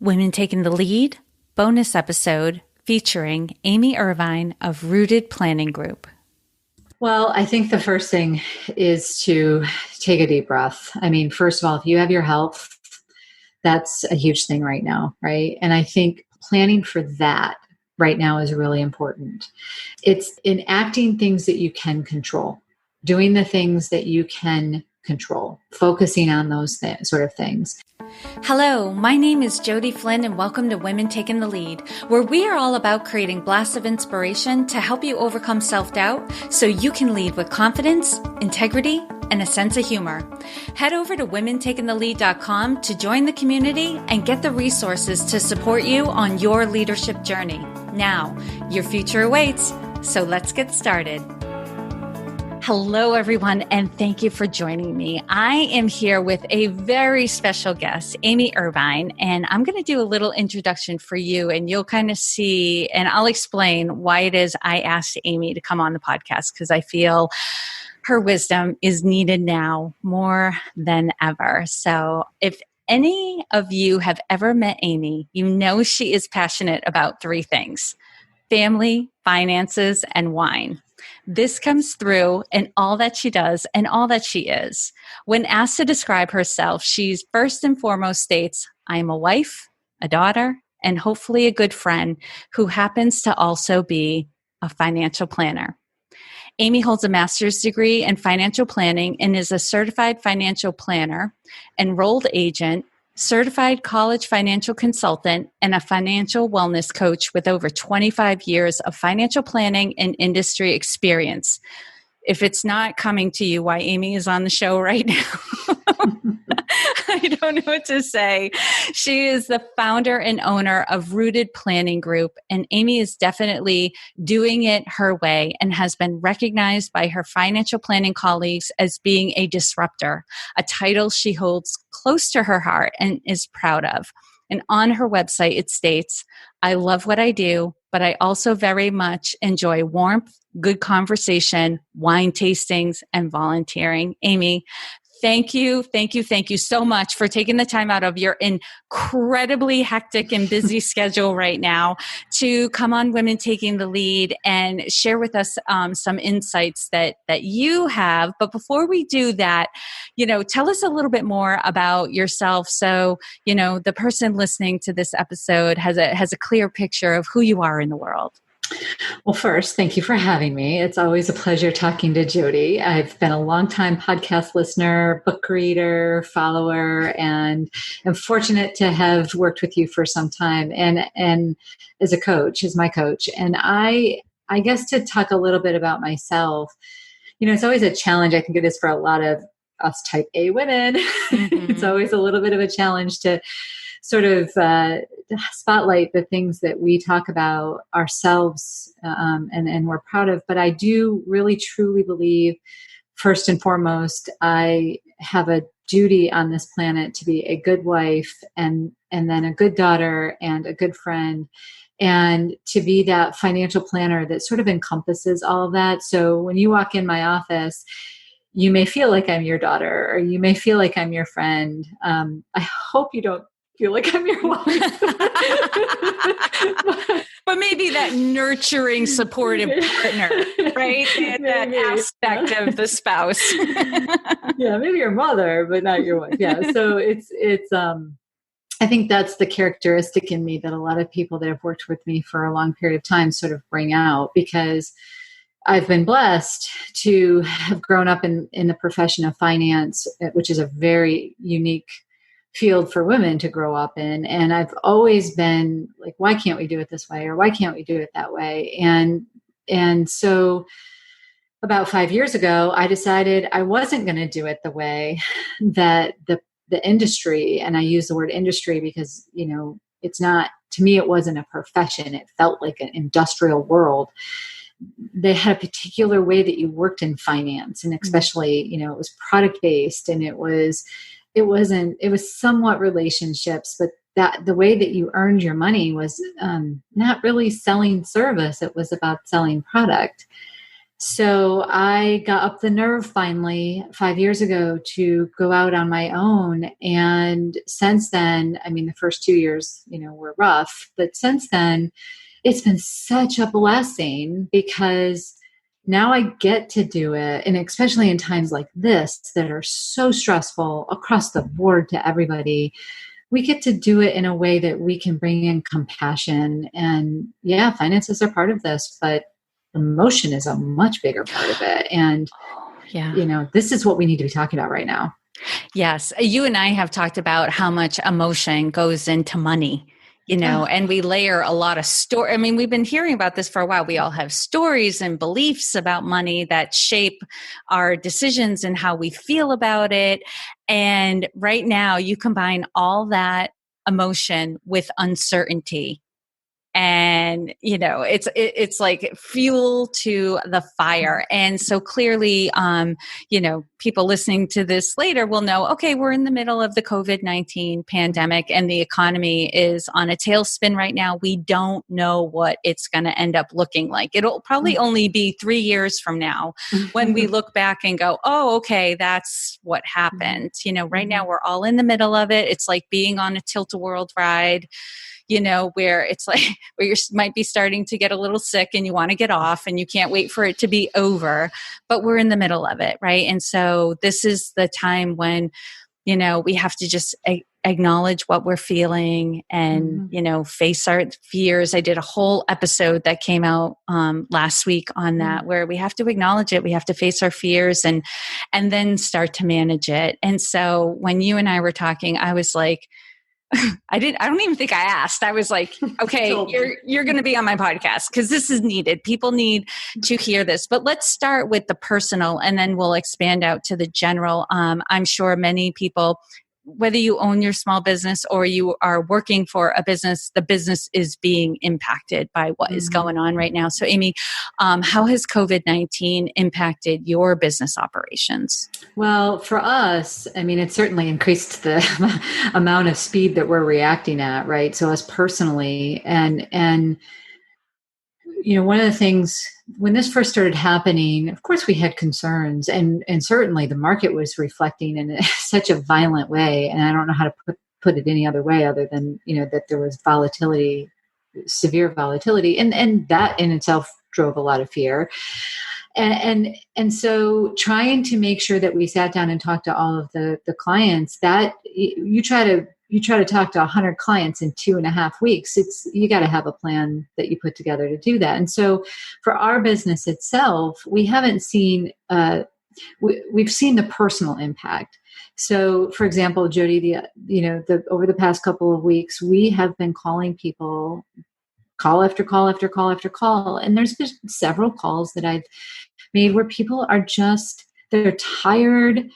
Women Taking the Lead, bonus episode featuring Amy Irvine of Rooted Planning Group. Well, I think the first thing is to take a deep breath. I mean, first of all, if you have your health, that's a huge thing right now, right? And I think planning for that right now is really important. It's enacting things that you can control, doing the things that you can control, focusing on those sort of things. Hello, my name is Jody Flynn and welcome to Women Taking the Lead, where we are all about creating blasts of inspiration to help you overcome self-doubt so you can lead with confidence, integrity, and a sense of humor. Head over to womentakingthelead.com to join the community and get the resources to support you on your leadership journey. Now, your future awaits, so let's get started. Hello, everyone, and thank you for joining me. I am here with a very special guest, Amy Irvine, and I'm going to do a little introduction for you, and you'll kind of see, and I'll explain why it is I asked Amy to come on the podcast, because I feel her wisdom is needed now more than ever. So if any of you have ever met Amy, you know she is passionate about three things: family, finances, and wine. This comes through in all that she does and all that she is. When asked to describe herself, she's first and foremost states, "I am a wife, a daughter, and hopefully a good friend who happens to also be a financial planner." Amy holds a master's degree in financial planning and is a certified financial planner, enrolled agent, certified college financial consultant, and a financial wellness coach with over 25 years of financial planning and industry experience. If it's not coming to you why Amy is on the show right now, I don't know what to say. She is the founder and owner of Rooted Planning Group, and Amy is definitely doing it her way and has been recognized by her financial planning colleagues as being a disruptor, a title she holds close to her heart and is proud of. And on her website, it states, "I love what I do, but I also very much enjoy warmth, good conversation, wine tastings, and volunteering." Amy, thank you so much for taking the time out of your incredibly hectic and busy schedule right now to come on Women Taking the Lead and share with us some insights that you have. But before we do that, tell us a little bit more about yourself so, the person listening to this episode has a clear picture of who you are in the world. Well, first, thank you for having me. It's always a pleasure talking to Jody. I've been a longtime podcast listener, book reader, follower, and am fortunate to have worked with you for some time and as a coach, as my coach. And I guess to talk a little bit about myself, it's always a challenge. I think it is for a lot of us type A women. Mm-hmm. It's always a little bit of a challenge to sort of spotlight the things that we talk about ourselves and we're proud of. But I do really truly believe, first and foremost, I have a duty on this planet to be a good wife and then a good daughter and a good friend, and to be that financial planner that sort of encompasses all of that. So when you walk in my office, you may feel like I'm your daughter, or you may feel like I'm your friend. I hope you don't feel like I'm your wife. but maybe that nurturing, supportive partner, right? That aspect of the spouse. Yeah, maybe your mother, but not your wife. Yeah. So it's I think that's the characteristic in me that a lot of people that have worked with me for a long period of time sort of bring out, because I've been blessed to have grown up in the profession of finance, which is a very unique field for women to grow up in. And I've always been like, why can't we do it this way? Or why can't we do it that way? And so about 5 years ago, I decided I wasn't going to do it the way that the industry, and I use the word industry because, it's not, to me, it wasn't a profession. It felt like an industrial world. They had a particular way that you worked in finance, and especially, it was product based, and it was somewhat relationships, but that the way that you earned your money was not really selling service. It was about selling product. So I got up the nerve finally 5 years ago to go out on my own. And since then, I mean, the first 2 years, were rough, but since then, it's been such a blessing because now I get to do it. And especially in times like this that are so stressful across the board to everybody, we get to do it in a way that we can bring in compassion. And yeah, finances are part of this, but emotion is a much bigger part of it. And, Yeah. this is what we need to be talking about right now. Yes. You and I have talked about how much emotion goes into money, and we layer a lot of story. I mean, we've been hearing about this for a while. We all have stories and beliefs about money that shape our decisions and how we feel about it. And right now you combine all that emotion with uncertainty. And it's like fuel to the fire. And so clearly people listening to this later will know, okay, we're in the middle of the COVID-19 pandemic and the economy is on a tailspin right now. We don't know what it's going to end up looking like. It'll probably only be 3 years from now when we look back and go, oh, okay, that's what happened. Right now we're all in the middle of it. It's like being on a tilt-a-whirl ride, where it's like, where you might be starting to get a little sick and you want to get off and you can't wait for it to be over, but we're in the middle of it. Right. And so this is the time when, we have to just acknowledge what we're feeling and, face our fears. I did a whole episode that came out last week on that, where we have to acknowledge it. We have to face our fears and then start to manage it. And so when you and I were talking, I was like, I don't even think I asked. I was like, okay, you're going to be on my podcast because this is needed. People need to hear this, but let's start with the personal and then we'll expand out to the general. I'm sure many people, whether you own your small business or you are working for a business, the business is being impacted by what is going on right now. So Amy, how has COVID-19 impacted your business operations? Well, for us, I mean, it certainly increased the amount of speed that we're reacting at, right? So us personally, and one of the things when this first started happening, of course, we had concerns, and certainly the market was reflecting in such a violent way. And I don't know how to put it any other way other than that there was volatility, severe volatility, and that in itself drove a lot of fear. And so trying to make sure that we sat down and talked to all of the clients, that you try to talk to 100 clients in 2.5 weeks. You got to have a plan that you put together to do that. And so for our business itself, we haven't seen, we've seen the personal impact. So for example, Jody, over the past couple of weeks, we have been calling people call after call after call after call. And there's been several calls that I've made where people are they're tired,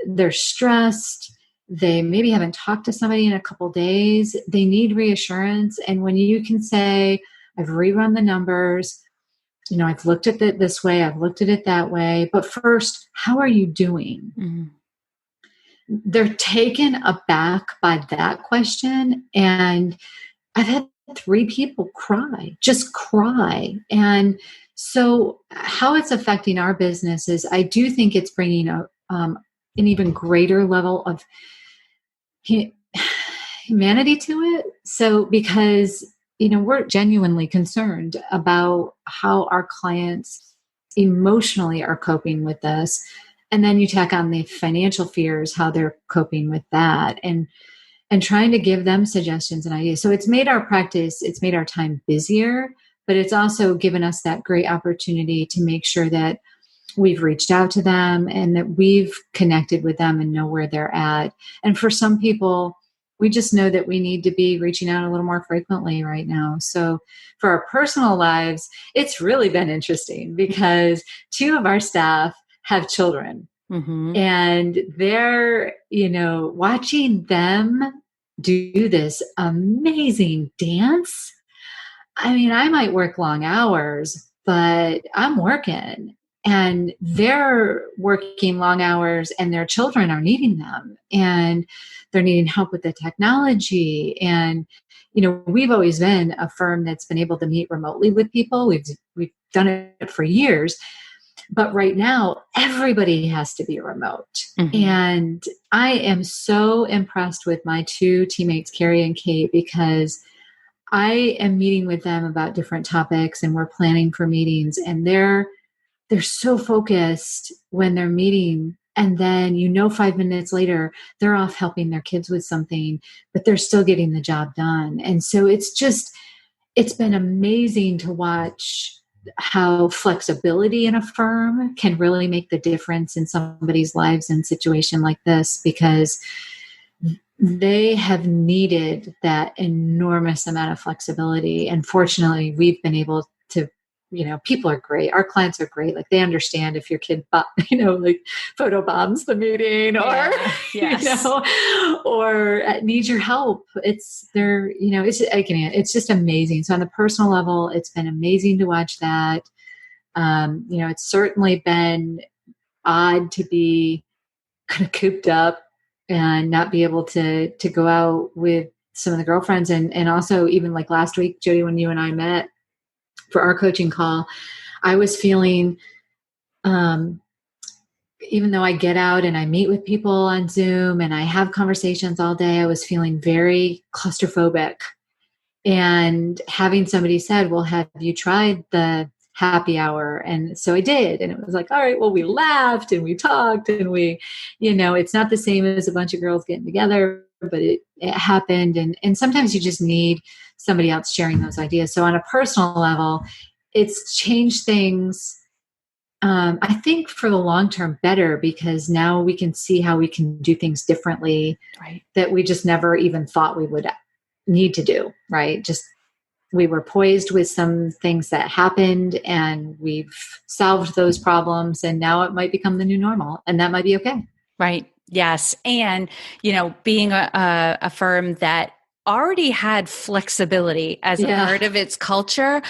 they're stressed, they maybe haven't talked to somebody in a couple days, they need reassurance. And when you can say, I've rerun the numbers, I've looked at it this way, I've looked at it that way, but first, how are you doing? Mm-hmm. They're taken aback by that question. And I've had 3 people just cry. And so how it's affecting our business is I do think it's bringing an even greater level of humanity to it. So because, we're genuinely concerned about how our clients emotionally are coping with this. And then you tack on the financial fears, how they're coping with that. And trying to give them suggestions and ideas. So it's made our time busier, but it's also given us that great opportunity to make sure that we've reached out to them and that we've connected with them and know where they're at. And for some people, we just know that we need to be reaching out a little more frequently right now. So for our personal lives, it's really been interesting because 2 of our staff have children. Mm-hmm. And they're, watching them do this amazing dance. I mean, I might work long hours, but I'm working and they're working long hours and their children are needing them and they're needing help with the technology. And, we've always been a firm that's been able to meet remotely with people. We've done it for years. But right now, everybody has to be remote. Mm-hmm. And I am so impressed with my two teammates, Carrie and Kate, because I am meeting with them about different topics and we're planning for meetings, and they're so focused when they're meeting. And then, 5 minutes later, they're off helping their kids with something, but they're still getting the job done. And so it's been amazing to watch how flexibility in a firm can really make the difference in somebody's lives in a situation like this, because they have needed that enormous amount of flexibility. And fortunately, we've been able to, people are great. Our clients are great. Like, they understand if your kid, like photo bombs the meeting, or, Yes. or needs your help. It's just amazing. So on the personal level, it's been amazing to watch that. It's certainly been odd to be kind of cooped up and not be able to go out with some of the girlfriends. And also, even like last week, Jody, when you and I met for our coaching call, I was feeling, even though I get out and I meet with people on Zoom and I have conversations all day, I was feeling very claustrophobic. And having somebody said, well, have you tried the happy hour? And so I did. And it was like, all right, well, we laughed and we talked and it's not the same as a bunch of girls getting together, but it happened. And sometimes you just need somebody else sharing those ideas. So on a personal level, it's changed things. I think for the long term better, because now we can see how we can do things differently, Right, that we just never even thought we would need to do, right? Just, we were poised with some things that happened and we've solved those problems, and now it might become the new normal, and that might be okay. right. Yes. And, being a firm that already had flexibility as a part of its culture,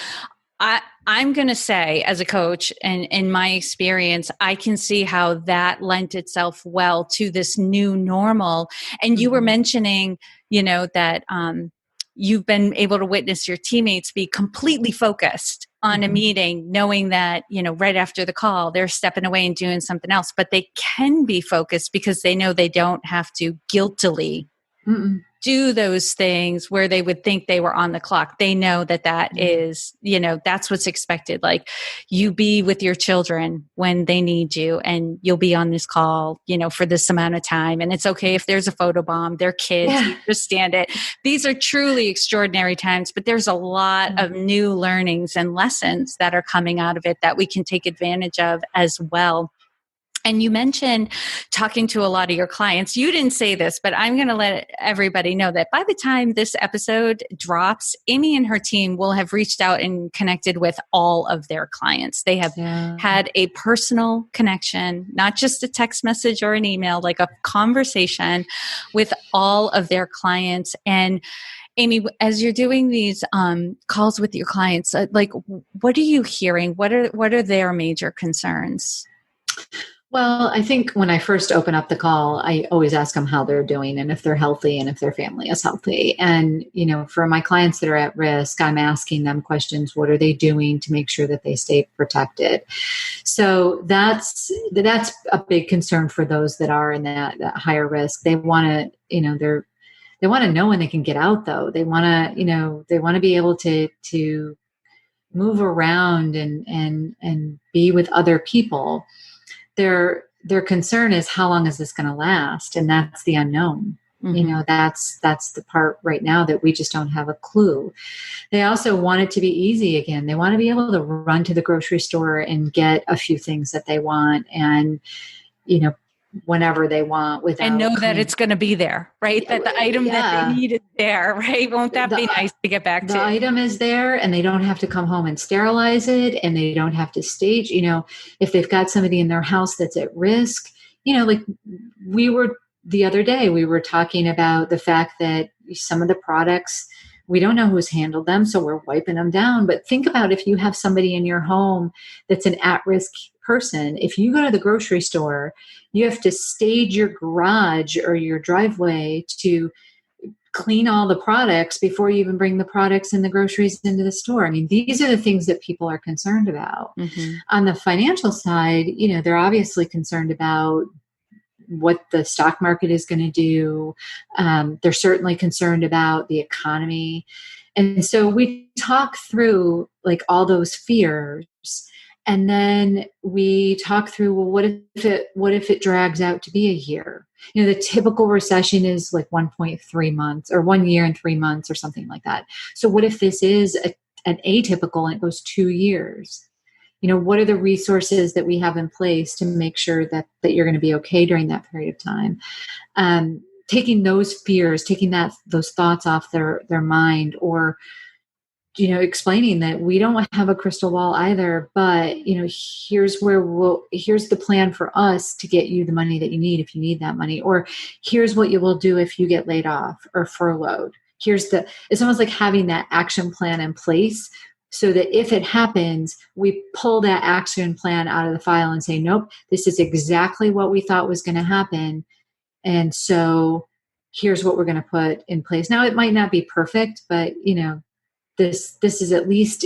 I'm going to say, as a coach and in my experience, I can see how that lent itself well to this new normal. And you were mentioning, that you've been able to witness your teammates be completely focused on a meeting, knowing that, right after the call, they're stepping away and doing something else, but they can be focused because they know they don't have to guiltily do those things where they would think they were on the clock. They know that is, that's what's expected. Like, you be with your children when they need you, and you'll be on this call, for this amount of time. And it's okay if there's a photo bomb, they're kids, you understand it. These are truly extraordinary times, but there's a lot of new learnings and lessons that are coming out of it that we can take advantage of as well. And you mentioned talking to a lot of your clients. You didn't say this, but I'm going to let everybody know that by the time this episode drops, Amy and her team will have reached out and connected with all of their clients. They have had a personal connection, not just a text message or an email, like a conversation with all of their clients. And Amy, as you're doing these calls with your clients, like, what are you hearing? What are their major concerns? Well, I think when I first open up the call, I always ask them how they're doing and if they're healthy and if their family is healthy. And, for my clients that are at risk, I'm asking them questions. What are they doing to make sure that they stay protected? So that's a big concern for those that are in that higher risk. They want to, they want to know when they can get out, though. They want to, they want to be able to move around and be with other people. Their concern is, how long is this going to last? And that's the unknown. That's the part right now that we just don't have a clue. They also want it to be easy again. They want to be able to run to the grocery store and get a few things that they want, and, whenever they want, without, and know that it's going to be there, right? That the item that they need is there, right? Won't that be nice to get back to? The item is there, and they don't have to come home and sterilize it, and they don't have to stage, if they've got somebody in their house that's at risk, like the other day, we were talking about the fact that some of the products, we don't know who's handled them, so we're wiping them down. But think about if you have somebody in your home that's an at-risk person. If you go to the grocery store, you have to stage your garage or your driveway to clean all the products before you even bring the products and the groceries into the store. I mean, these are the things that people are concerned about. Mm-hmm. On the financial side, they're obviously concerned about what the stock market is going to do. They're certainly concerned about the economy. And so we talk through like all those fears. And then we talk through, well, what if it drags out to be a year? The typical recession is like 1.3 months or 1 year and 3 months or something like that. So what if this is an atypical and it goes 2 years? What are the resources that we have in place to make sure that you're going to be okay during that period of time? Taking those fears, taking those thoughts off their mind, or explaining that we don't have a crystal ball either, but here's the plan for us to get you the money that you need if you need that money, or here's what you will do if you get laid off or furloughed. It's almost like having that action plan in place so that if it happens, we pull that action plan out of the file and say, nope, this is exactly what we thought was going to happen. And so here's what we're going to put in place. Now, it might not be perfect, but this is at least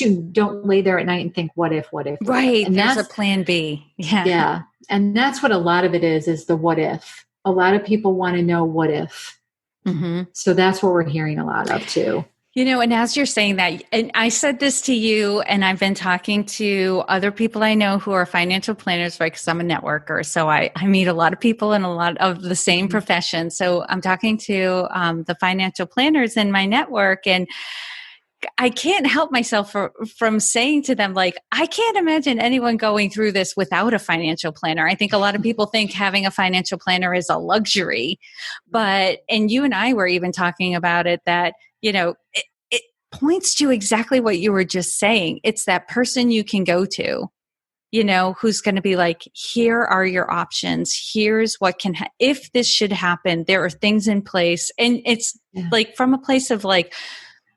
you don't lay there at night and think, what if? Right. And there's a plan B. Yeah. Yeah. And that's what a lot of it is the what if. A lot of people want to know what if. Mm-hmm. So that's what we're hearing a lot of too. And as you're saying that, and I said this to you, and I've been talking to other people I know who are financial planners, right? Because I'm a networker. So I meet a lot of people in a lot of the same professions. So I'm talking to the financial planners in my network, and I can't help myself from saying to them, like, I can't imagine anyone going through this without a financial planner. I think a lot of people think having a financial planner is a luxury, and you and I were even talking about it, that, it points to exactly what you were just saying. It's that person you can go to, who's going to be like, here are your options. Here's what can, if this should happen, there are things in place. And it's like from a place of like,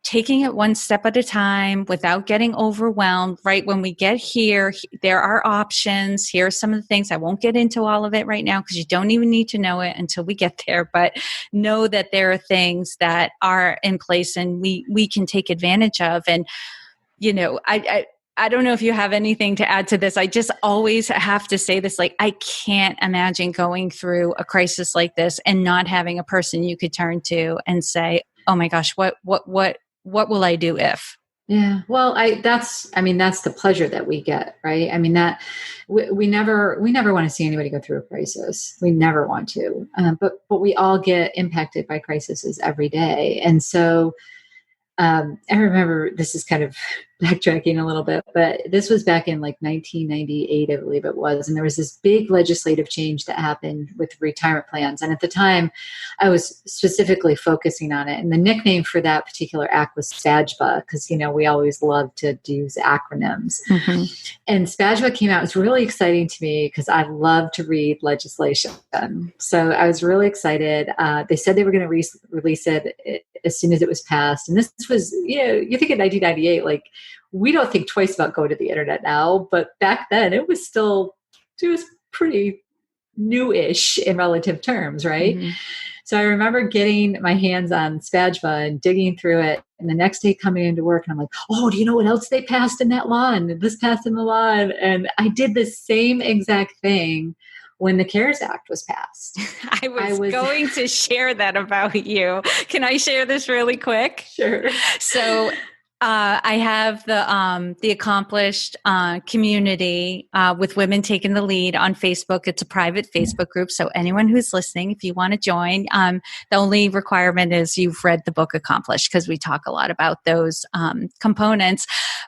taking it one step at a time without getting overwhelmed, right? When we get here, there are options. Here are some of the things. I won't get into all of it right now because you don't even need to know it until we get there, but know that there are things that are in place and we can take advantage of. And, I don't know if you have anything to add to this. I just always have to say this, like, I can't imagine going through a crisis like this and not having a person you could turn to and say, oh my gosh, what will I do if? Yeah. Well, that's the pleasure that we get, right? I mean, that we never want to see anybody go through a crisis. We never want to, but we all get impacted by crises every day. And so, I remember, this is kind of backtracking a little bit, but this was back in like 1998, I believe it was. And there was this big legislative change that happened with retirement plans. And at the time I was specifically focusing on it. And the nickname for that particular act was SPAJBA, because, we always love to use acronyms. Mm-hmm. And SPAJBA came out. It was really exciting to me because I love to read legislation. So I was really excited. They said they were going to release it as soon as it was passed. And this was, you think in 1998, like, we don't think twice about going to the internet now, but back then it was pretty new-ish in relative terms, right? Mm-hmm. So I remember getting my hands on SPAJBA and digging through it. And the next day coming into work, and I'm like, oh, do you know what else they passed in that law? And this passed in the law. And I did the same exact thing when the CARES Act was passed. I was going to share that about you. Can I share this really quick? Sure. So I have the Accomplished community with Women Taking the Lead on Facebook. It's a private Facebook group. So anyone who's listening, if you want to join, the only requirement is you've read the book Accomplished, because we talk a lot about those components.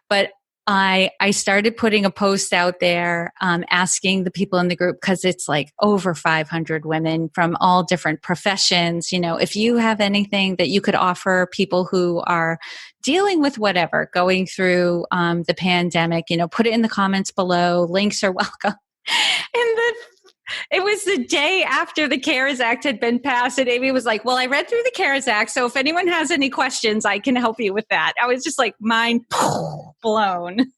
But I started putting a post out there asking the people in the group, because it's like over 500 women from all different professions. If you have anything that you could offer people who are dealing with whatever, going through the pandemic, put it in the comments below. Links are welcome. And it was the day after the CARES Act had been passed, and Amy was like, well, I read through the CARES Act, so if anyone has any questions, I can help you with that. I was just like, mind blown.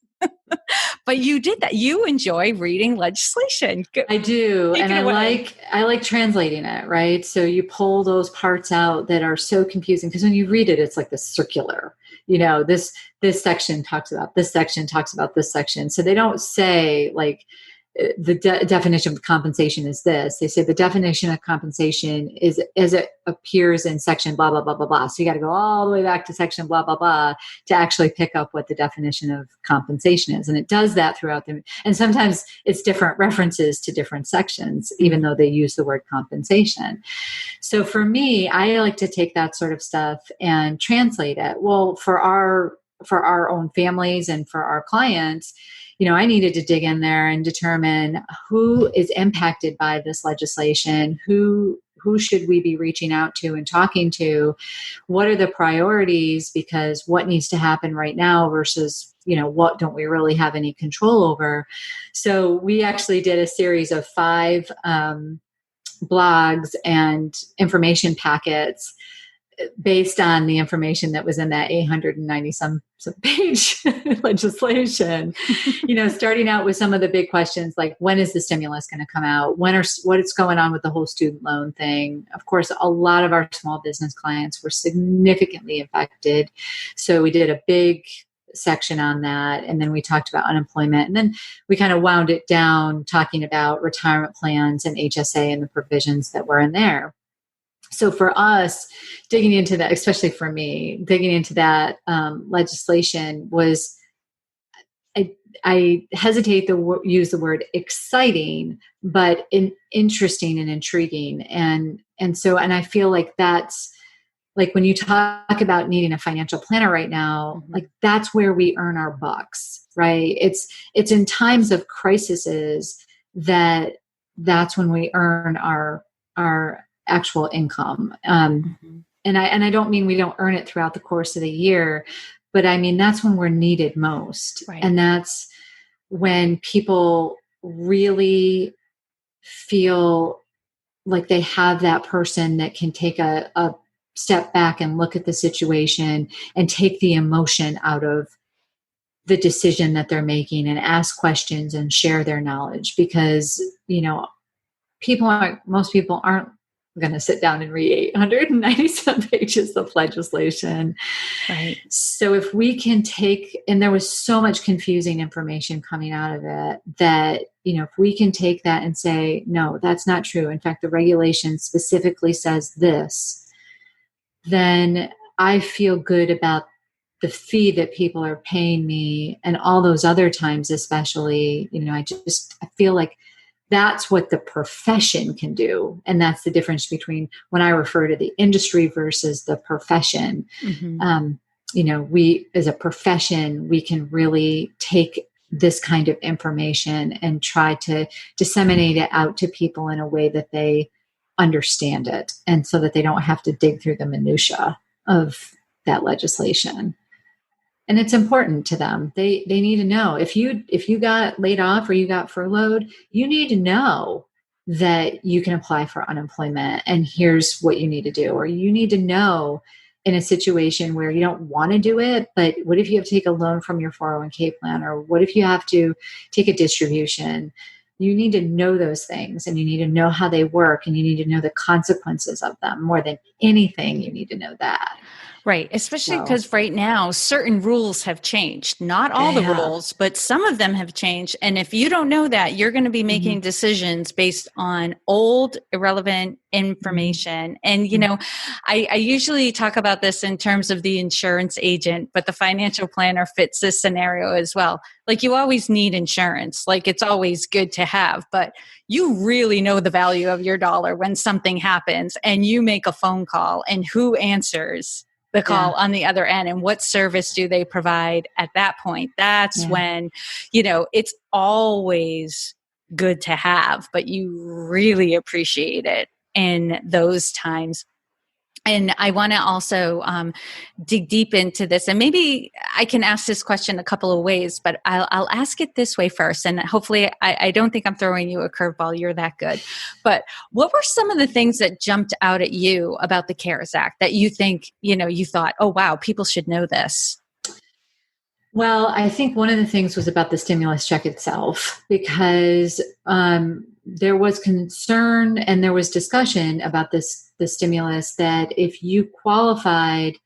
But you did that. You enjoy reading legislation. I do. Take And it away. I like translating it, right? So you pull those parts out that are so confusing because when you read it, it's like this circular, this section talks about this section talks about this section. So they don't say like the definition of compensation is this. They say the definition of compensation is as it appears in section blah, blah, blah, blah, blah. So you got to go all the way back to section blah, blah, blah to actually pick up what the definition of compensation is. And it does that throughout them. And sometimes it's different references to different sections, even though they use the word compensation. So for me, I like to take that sort of stuff and translate it. Well, for our own families and for our clients, I needed to dig in there and determine who is impacted by this legislation, who should we be reaching out to and talking to, what are the priorities, because what needs to happen right now versus, what don't we really have any control over. So we actually did a series of 5 blogs and information packets based on the information that was in that 890 some page legislation, starting out with some of the big questions like when is the stimulus going to come out? What's going on with the whole student loan thing? Of course, a lot of our small business clients were significantly affected. So we did a big section on that. And then we talked about unemployment. And then we kind of wound it down talking about retirement plans and HSA and the provisions that were in there. So for us, digging into that, especially for me, digging into that legislation was, I hesitate to use the word exciting, but interesting and intriguing. And I feel like that's like when you talk about needing a financial planner right now, like that's where we earn our bucks, right? It's in times of crises that's when we earn our actual income. And I don't mean we don't earn it throughout the course of the year, but I mean, that's when we're needed most. Right. And that's when people really feel like they have that person that can take a step back and look at the situation and take the emotion out of the decision that they're making and ask questions and share their knowledge, because, most people aren't going to sit down and read 890 some pages of legislation. Right. So if we can and there was so much confusing information coming out of it that, if we can take that and say, no, that's not true. In fact, the regulation specifically says this, then I feel good about the fee that people are paying me. And all those other times, especially, I feel like that's what the profession can do. And that's the difference between when I refer to the industry versus the profession. We, as a profession, we can really take this kind of information and try to disseminate it out to people in a way that they understand it. And so that they don't have to dig through the minutia of that legislation. And it's important to them. They need to know if you got laid off or you got furloughed, you need to know that you can apply for unemployment and here's what you need to do. Or you need to know in a situation where you don't want to do it, but what if you have to take a loan from your 401k plan? Or what if you have to take a distribution? You need to know those things and you need to know how they work and you need to know the consequences of them. More than anything, you need to know that. Right. Especially because right now, certain rules have changed. Not all the rules, but some of them have changed. And if you don't know that, you're going to be making decisions based on old, irrelevant information. And, I usually talk about this in terms of the insurance agent, but the financial planner fits this scenario as well. Like you always need insurance. Like it's always good to have, but you really know the value of your dollar when something happens and you make a phone call and who answers the call on the other end and what service do they provide at that point. That's when, it's always good to have, but you really appreciate it in those times. And I want to also dig deep into this. And maybe I can ask this question a couple of ways, but I'll ask it this way first. And hopefully I don't think I'm throwing you a curveball. You're that good. But what were some of the things that jumped out at you about the CARES Act that you think, you thought, oh, wow, people should know this? Well, I think one of the things was about the stimulus check itself, because there was concern and there was discussion about the stimulus, that if you qualified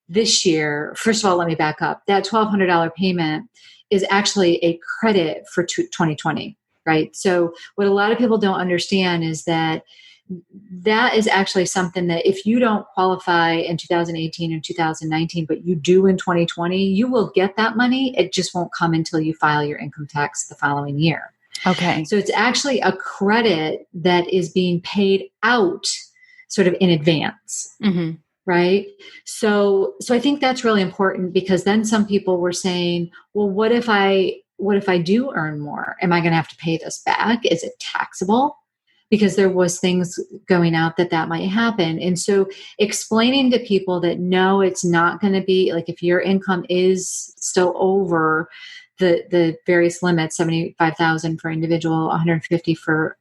this year, first of all, let me back up. That $1,200 payment is actually a credit for 2020, right? So what a lot of people don't understand is that that is actually something that if you don't qualify in 2018 and 2019, but you do in 2020, you will get that money. It just won't come until you file your income tax the following year. Okay. So it's actually a credit that is being paid out sort of in advance. Mm-hmm. Right. So I think that's really important, because then some people were saying, well, what if I do earn more? Am I going to have to pay this back? Is it taxable? Because there was things going out that might happen. And so explaining to people that no, it's not going to be like, if your income is still over the various limits, 75,000 for individual, 150 for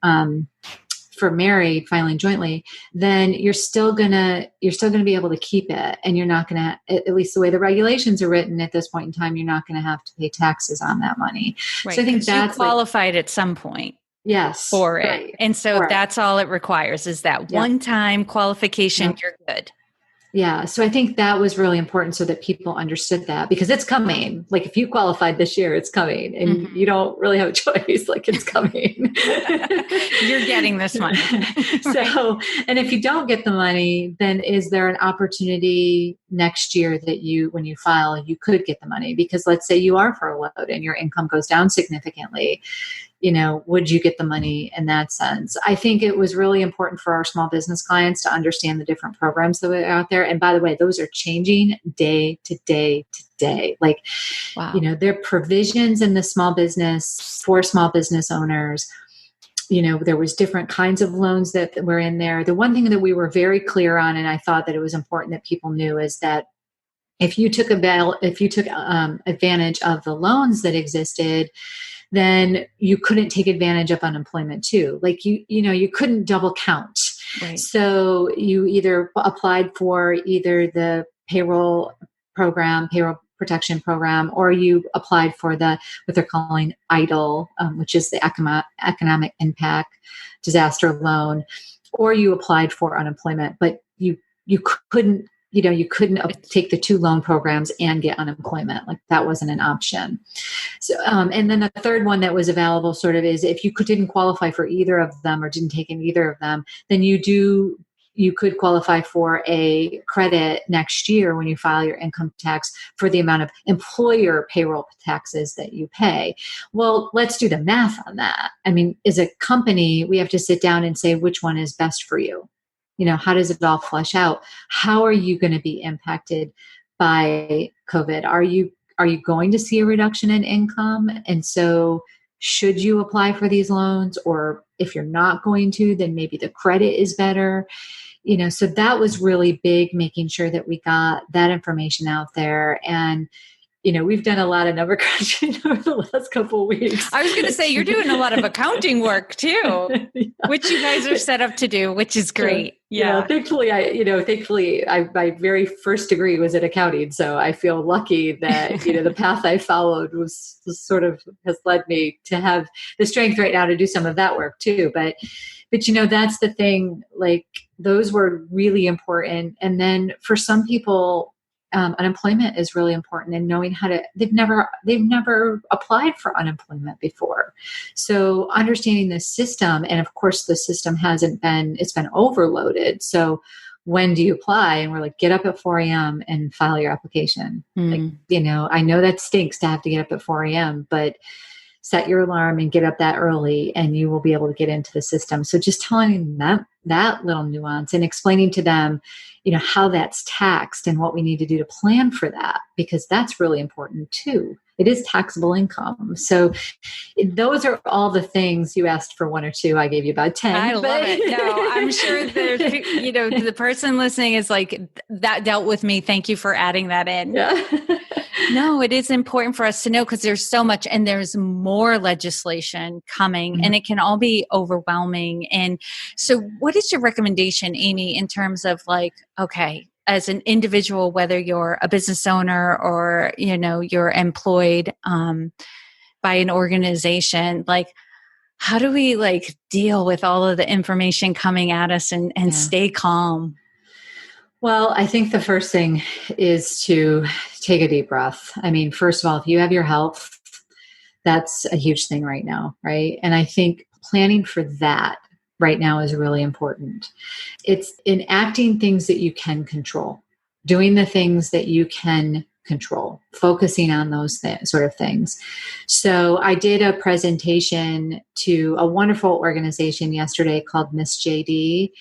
married filing jointly, then you're still gonna be able to keep it, and you're not gonna, at least the way the regulations are written at this point in time, you're not gonna have to pay taxes on that money. Right. So I think that's you qualified at some point. Yes. For it. Right. And so that's all it requires, is that one-time qualification. You're good. Yeah. So I think that was really important, so that people understood that, because it's coming. Like, if you qualified this year, it's coming, and you don't really have a choice. Like, it's coming. You're getting this money. So, and if you don't get the money, then is there an opportunity next year that when you file, you could get the money? Because let's say you are furloughed and your income goes down significantly. Would you get the money in that sense? I think it was really important for our small business clients to understand the different programs that are out there. And by the way, those are changing day to day to day. Like, wow. There are provisions in the small business for small business owners. There was different kinds of loans that were in there. The one thing that we were very clear on, and I thought that it was important that people knew, is that if you took advantage of the loans that existed, then you couldn't take advantage of unemployment too. Like, you couldn't double count. Right. So you either applied for either the payroll protection program, or you applied for what they're calling EIDL, which is the economic impact disaster loan, or you applied for unemployment, but you couldn't take the two loan programs and get unemployment. Like, that wasn't an option. So, and then the third one that was available sort of is, if you didn't qualify for either of them, or didn't take in either of them, then you could qualify for a credit next year when you file your income tax for the amount of employer payroll taxes that you pay. Well, let's do the math on that. I mean, as a company, we have to sit down and say, which one is best for you? How does it all flesh out? How are you going to be impacted by COVID? Are you going to see a reduction in income? And so should you apply for these loans? Or if you're not going to, then maybe the credit is better. So that was really big, making sure that we got that information out there. And we've done a lot of number crunching over the last couple of weeks. I was going to say, you're doing a lot of accounting work too, which you guys are set up to do, which is great. Yeah. Thankfully, my very first degree was in accounting. So I feel lucky that, the path I followed was sort of has led me to have the strength right now to do some of that work too. But that's the thing, like, those were really important. And then for some people, unemployment is really important, and knowing they've never applied for unemployment before. So understanding the system, and of course the system it's been overloaded. So when do you apply? And we're like, get up at 4 a.m. and file your application. Like, I know that stinks to have to get up at 4 a.m., but set your alarm and get up that early, and you will be able to get into the system. So just telling them that little nuance and explaining to them, how that's taxed and what we need to do to plan for that, because that's really important too. It is taxable income. So those are all the things. You asked for one or two. I gave you about 10. I love it. No, I'm sure the person listening is like, that dealt with me. Thank you for adding that in. Yeah. No, it is important for us to know, because there's so much, and there's more legislation coming, and it can all be overwhelming. And so what is your recommendation, Amy, in terms of like, okay, as an individual, whether you're a business owner or, you're employed by an organization, like, how do we like deal with all of the information coming at us and stay calm? Well, I think the first thing is to take a deep breath. I mean, first of all, if you have your health, that's a huge thing right now, right? And I think planning for that right now is really important. It's enacting things that you can control, doing the things that you can control, focusing on those sort of things. So I did a presentation to a wonderful organization yesterday called Miss JD.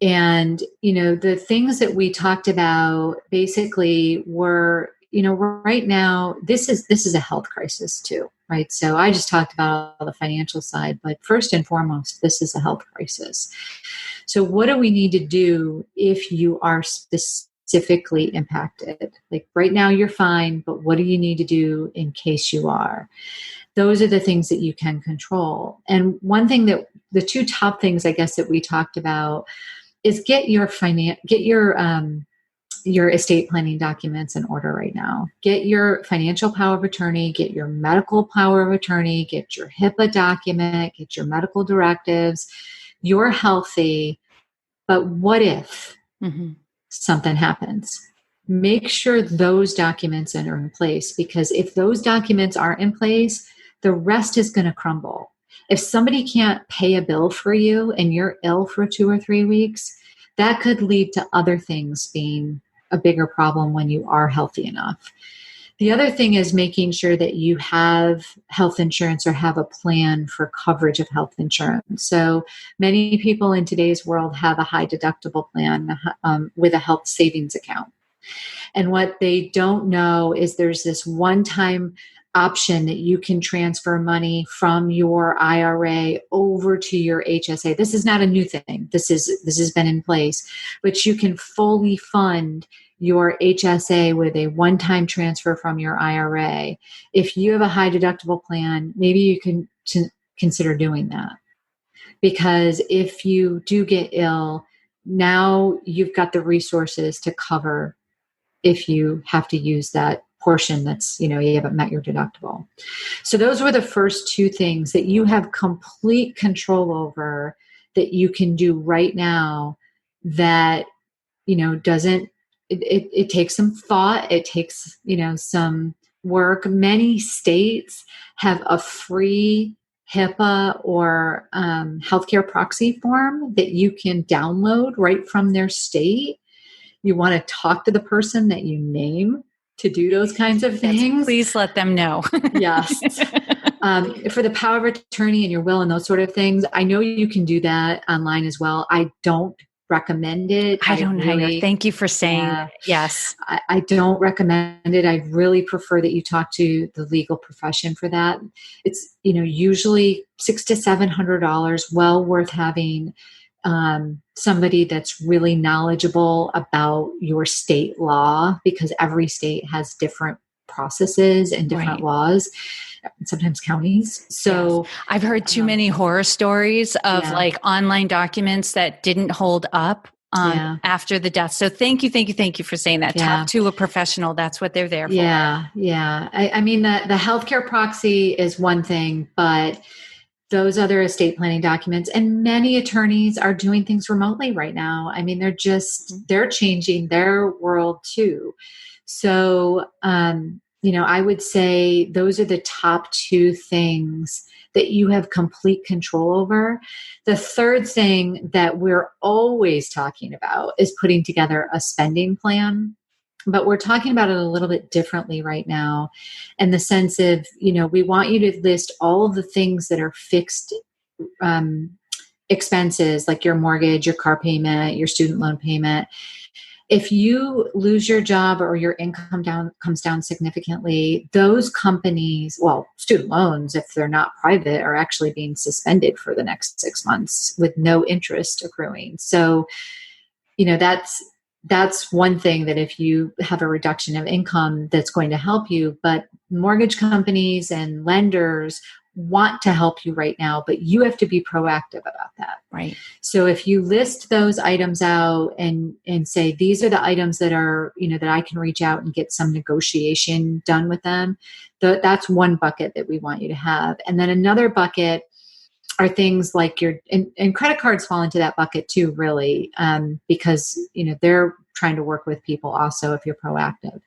And, the things that we talked about basically were, right now, this is a health crisis too, right? So I just talked about the financial side, but first and foremost, this is a health crisis. So what do we need to do if you are specifically impacted? Like right now you're fine, but what do you need to do in case you are? Those are the things that you can control. And one thing that the two top things I guess that we talked about is get your estate planning documents in order right now. Get your financial power of attorney, get your medical power of attorney, get your HIPAA document, get your medical directives. You're healthy, but what if something happens? Make sure those documents are in place, because if those documents aren't in place, the rest is going to crumble. If somebody can't pay a bill for you and you're ill for 2 or 3 weeks, that could lead to other things being a bigger problem when you are healthy enough. The other thing is making sure that you have health insurance or have a plan for coverage of health insurance. So many people in today's world have a high deductible plan with a health savings account. And what they don't know is there's this one-time option that you can transfer money from your IRA over to your HSA. This is not a new thing. This has been in place, but you can fully fund your HSA with a one-time transfer from your IRA. If you have a high deductible plan, maybe you can consider doing that. Because if you do get ill, now you've got the resources to cover if you have to use that portion that's, you haven't met your deductible. So those were the first two things that you have complete control over that you can do right now that, it takes some thought. It takes, some work. Many states have a free HIPAA or healthcare proxy form that you can download right from their state. You want to talk to the person that you name to do those kinds of things. Yes, please let them know. Yes. For the power of attorney and your will and those sort of things, I know you can do that online as well. I don't recommend it. I don't either. Thank you for saying that. Yes. I don't recommend it. I really prefer that you talk to the legal profession for that. It's, usually $600 to $700, well worth having somebody that's really knowledgeable about your state law, because every state has different processes and different laws, and sometimes counties. So yes. I've heard too many horror stories of like online documents that didn't hold up after the death. So thank you for saying that. Talk to a professional. That's what they're there for. Yeah. I mean, the healthcare proxy is one thing, but those other estate planning documents, and many attorneys are doing things remotely right now. I mean, they're changing their world too. So, I would say those are the top two things that you have complete control over. The third thing that we're always talking about is putting together a spending plan. But we're talking about it a little bit differently right now, in the sense of, we want you to list all of the things that are fixed expenses, like your mortgage, your car payment, your student loan payment. If you lose your job or your income comes down significantly, those companies, student loans, if they're not private, are actually being suspended for the next 6 months with no interest accruing. So, that's one thing that if you have a reduction of income, that's going to help you. But mortgage companies and lenders want to help you right now, but you have to be proactive about that. Right. So if you list those items out and say, these are the items that are, that I can reach out and get some negotiation done with them, that's one bucket that we want you to have. And then another bucket are things like and credit cards fall into that bucket too, really, because, they're trying to work with people also if you're proactive.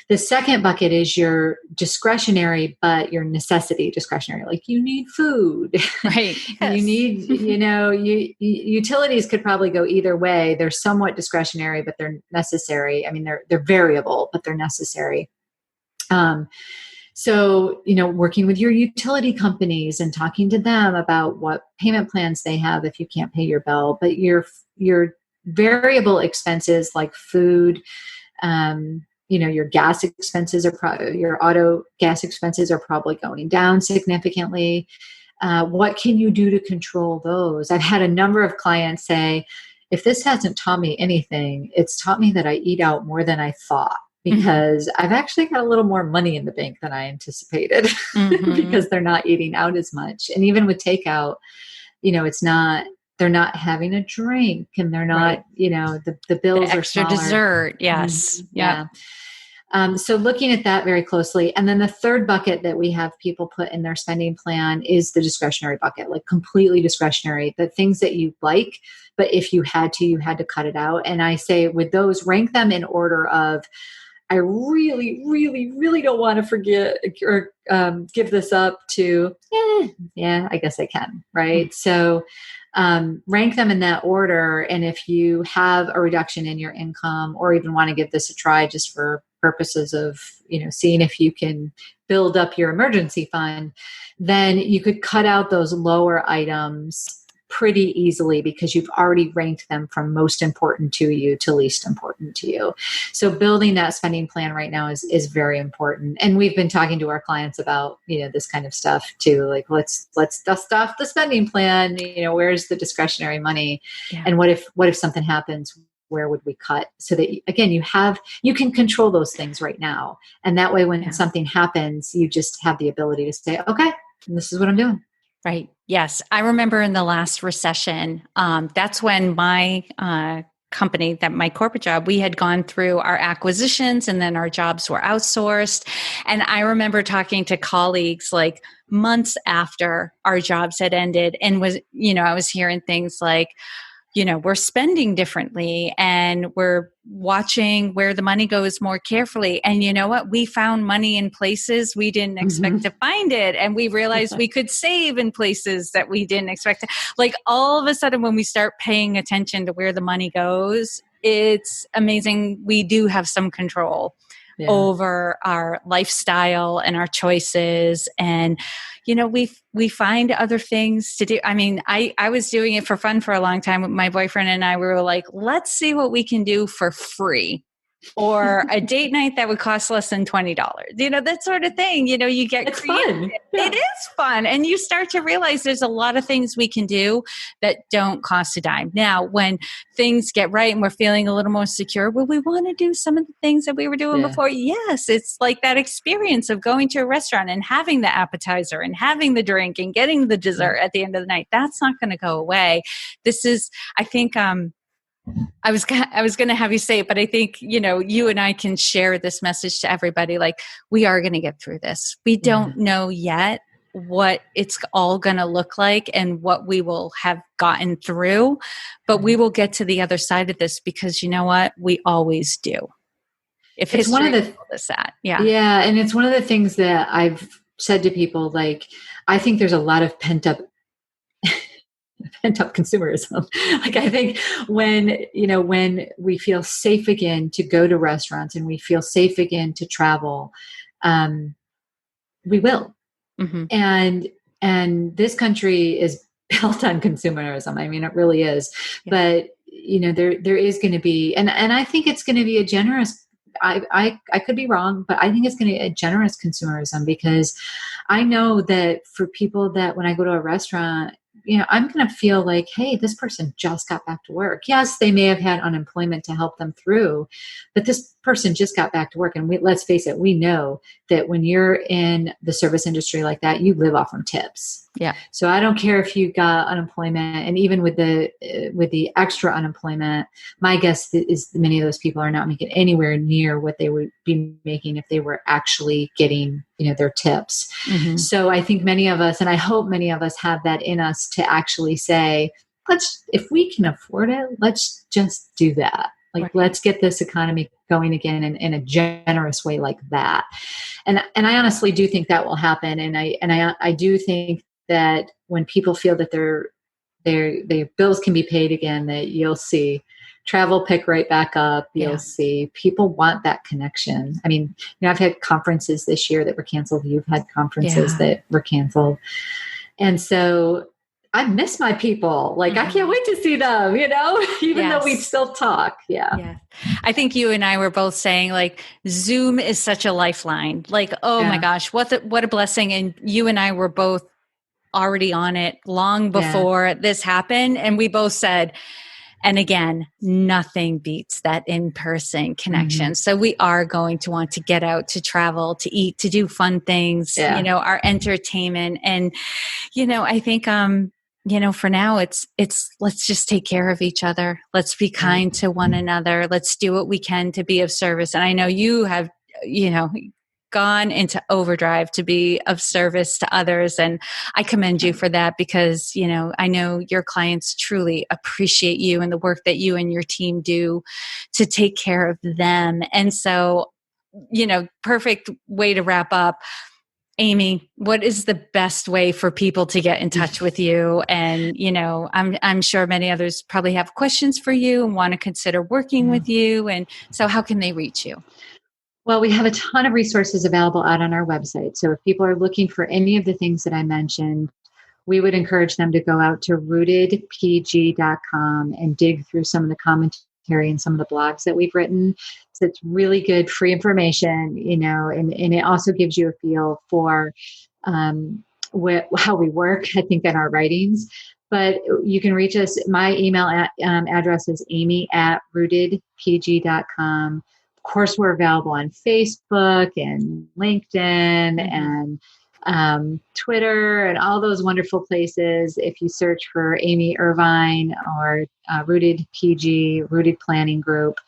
The second bucket is your discretionary, but your necessity discretionary. Like you need food, right? Yes. You need, utilities could probably go either way. They're somewhat discretionary, but they're necessary. I mean, they're variable, but they're necessary. So, working with your utility companies and talking to them about what payment plans they have if you can't pay your bill, but your variable expenses like food, your gas expenses your auto gas expenses are probably going down significantly. What can you do to control those? I've had a number of clients say, if this hasn't taught me anything, it's taught me that I eat out more than I thought, because I've actually got a little more money in the bank than I anticipated because they're not eating out as much. And even with takeout, they're not having a drink, and they're not, the bills the are extra smaller. dessert. Yes. Yeah. So looking at that very closely. And then the third bucket that we have people put in their spending plan is the discretionary bucket, like completely discretionary, the things that you like, but if you had to cut it out. And I say with those, rank them in order of, I really, really, really don't want to forget or give this up to, yeah, I guess I can, right? So rank them in that order. And if you have a reduction in your income, or even want to give this a try just for purposes of, seeing if you can build up your emergency fund, then you could cut out those lower items pretty easily, because you've already ranked them from most important to you to least important to you. So building that spending plan right now is very important. And we've been talking to our clients about, this kind of stuff too. Like, let's dust off the spending plan. Where's the discretionary money? Yeah. And what if something happens? Where would we cut? So that, again, you can control those things right now. And that way, when something happens, you just have the ability to say, okay, this is what I'm doing. Right. Yes. I remember in the last recession, that's when my company, that my corporate job, we had gone through our acquisitions, and then our jobs were outsourced. And I remember talking to colleagues like months after our jobs had ended, and I was hearing things like, we're spending differently, and we're watching where the money goes more carefully. And you know what? We found money in places we didn't expect to find it. And we realized we could save in places that we didn't expect to. Like, all of a sudden, when we start paying attention to where the money goes, it's amazing. We do have some control over our lifestyle and our choices. And, we find other things to do. I mean, I was doing it for fun for a long time with my boyfriend, and I were like, let's see what we can do for free. Or a date night that would cost less than $20, that sort of thing. You get it's creative. Fun. Yeah. It is fun. And you start to realize there's a lot of things we can do that don't cost a dime. Now, when things get right and we're feeling a little more secure, will we want to do some of the things that we were doing before? Yes. It's like that experience of going to a restaurant and having the appetizer and having the drink and getting the dessert at the end of the night. That's not going to go away. This is, I think, I was going to have you say it, but I think, you and I can share this message to everybody. Like, we are going to get through this. We don't know yet what it's all going to look like and what we will have gotten through, but we will get to the other side of this, because you know what? We always do. If it's history told us that. Yeah. Yeah. And it's one of the things that I've said to people, like, I think there's a lot of pent-up consumerism. Like, I think when we feel safe again to go to restaurants, and we feel safe again to travel, we will. And this country is built on consumerism. I mean, it really is. But there is going to be, and I think it's going to be a generous. I could be wrong, but I think it's going to be a generous consumerism, because I know that for people that when I go to a restaurant, I'm going to feel like, hey, this person just got back to work. Yes, they may have had unemployment to help them through, but this person just got back to work. And let's face it, we know that when you're in the service industry like that, you live off from tips. Yeah. So I don't care if you got unemployment, and even with the extra unemployment, my guess is many of those people are not making anywhere near what they would be making if they were actually getting, their tips. Mm-hmm. So I think many of us, and I hope many of us, have that in us to actually say, if we can afford it, let's just do that. Let's get this economy going again in a generous way like that. And I honestly do think that will happen. And I do think that when people feel that their bills can be paid again, that you'll see travel pick right back up. You'll see people want that connection. I mean, I've had conferences this year that were canceled. You've had conferences that were canceled. And so I miss my people. I can't wait to see them, even though we still talk. Yeah. I think you and I were both saying Zoom is such a lifeline. My gosh, what a blessing. And you and I were both already on it long before this happened. And we both said, and again, nothing beats that in-person connection. Mm-hmm. So we are going to want to get out, to travel, to eat, to do fun things, our entertainment. And, I think, for now it's let's just take care of each other. Let's be kind to one another. Let's do what we can to be of service. And I know you have, gone into overdrive to be of service to others. And I commend you for that because, I know your clients truly appreciate you and the work that you and your team do to take care of them. And so, perfect way to wrap up. Amy, what is the best way for people to get in touch with you? And, I'm sure many others probably have questions for you and want to consider working with you. And so how can they reach you? Well, we have a ton of resources available out on our website. So if people are looking for any of the things that I mentioned, we would encourage them to go out to rootedpg.com and dig through some of the commentary and some of the blogs that we've written. So it's really good free information, and it also gives you a feel for how we work, I think, in our writings. But you can reach us. My email address is amy@rootedpg.com. Of course, we're available on Facebook and LinkedIn and Twitter and all those wonderful places. If you search for Amy Irvine or Rooted PG, Rooted Planning Group,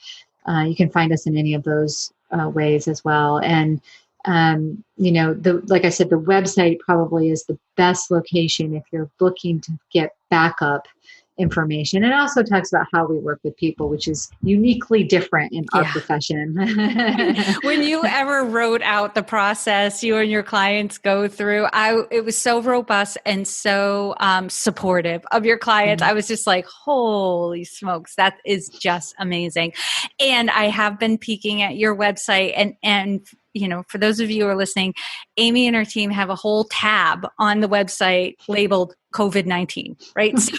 you can find us in any of those ways as well. And like I said, the website probably is the best location if you're looking to get backup information. It also talks about how we work with people, which is uniquely different in our profession. When you ever wrote out the process you and your clients go through, it was so robust and so supportive of your clients. I was just like, holy smokes, that is just amazing. And I have been peeking at your website and for those of you who are listening, Amy and her team have a whole tab on the website labeled COVID-19, right? So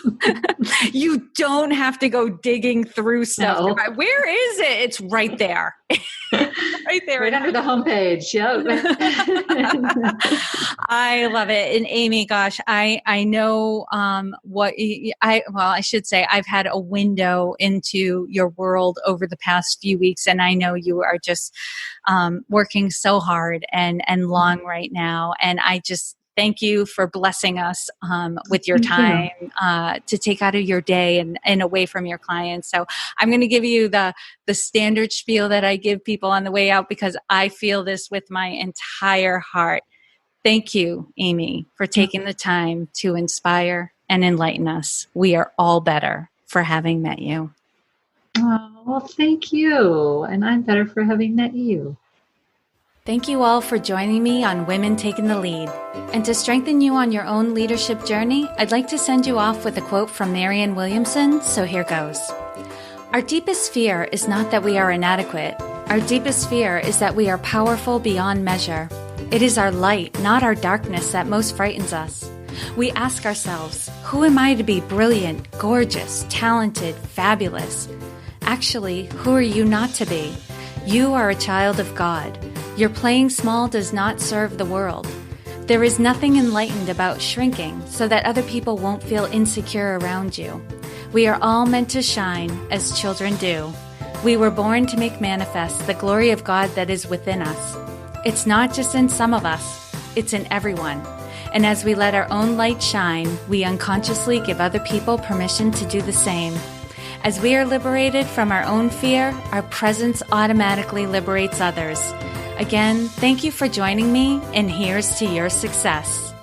you don't have to go digging through stuff. No. Where is it? It's right there. Right there. Right under the homepage. Yep. I love it. And Amy, gosh, I know I should say I've had a window into your world over the past few weeks, and I know you are just working so hard and long right now. And I just thank you for blessing us with your time to take out of your day and away from your clients. So I'm going to give you the standard spiel that I give people on the way out because I feel this with my entire heart. Thank you, Amy, for taking the time to inspire and enlighten us. We are all better for having met you. Oh, well, thank you. And I'm better for having met you. Thank you all for joining me on Women Taking the Lead. And to strengthen you on your own leadership journey, I'd like to send you off with a quote from Marianne Williamson, so here goes. Our deepest fear is not that we are inadequate. Our deepest fear is that we are powerful beyond measure. It is our light, not our darkness, that most frightens us. We ask ourselves, who am I to be brilliant, gorgeous, talented, fabulous? Actually, who are you not to be? You are a child of God. Your playing small does not serve the world. There is nothing enlightened about shrinking so that other people won't feel insecure around you. We are all meant to shine as children do. We were born to make manifest the glory of God that is within us. It's not just in some of us, it's in everyone. And as we let our own light shine, we unconsciously give other people permission to do the same. As we are liberated from our own fear, our presence automatically liberates others. Again, thank you for joining me, and here's to your success.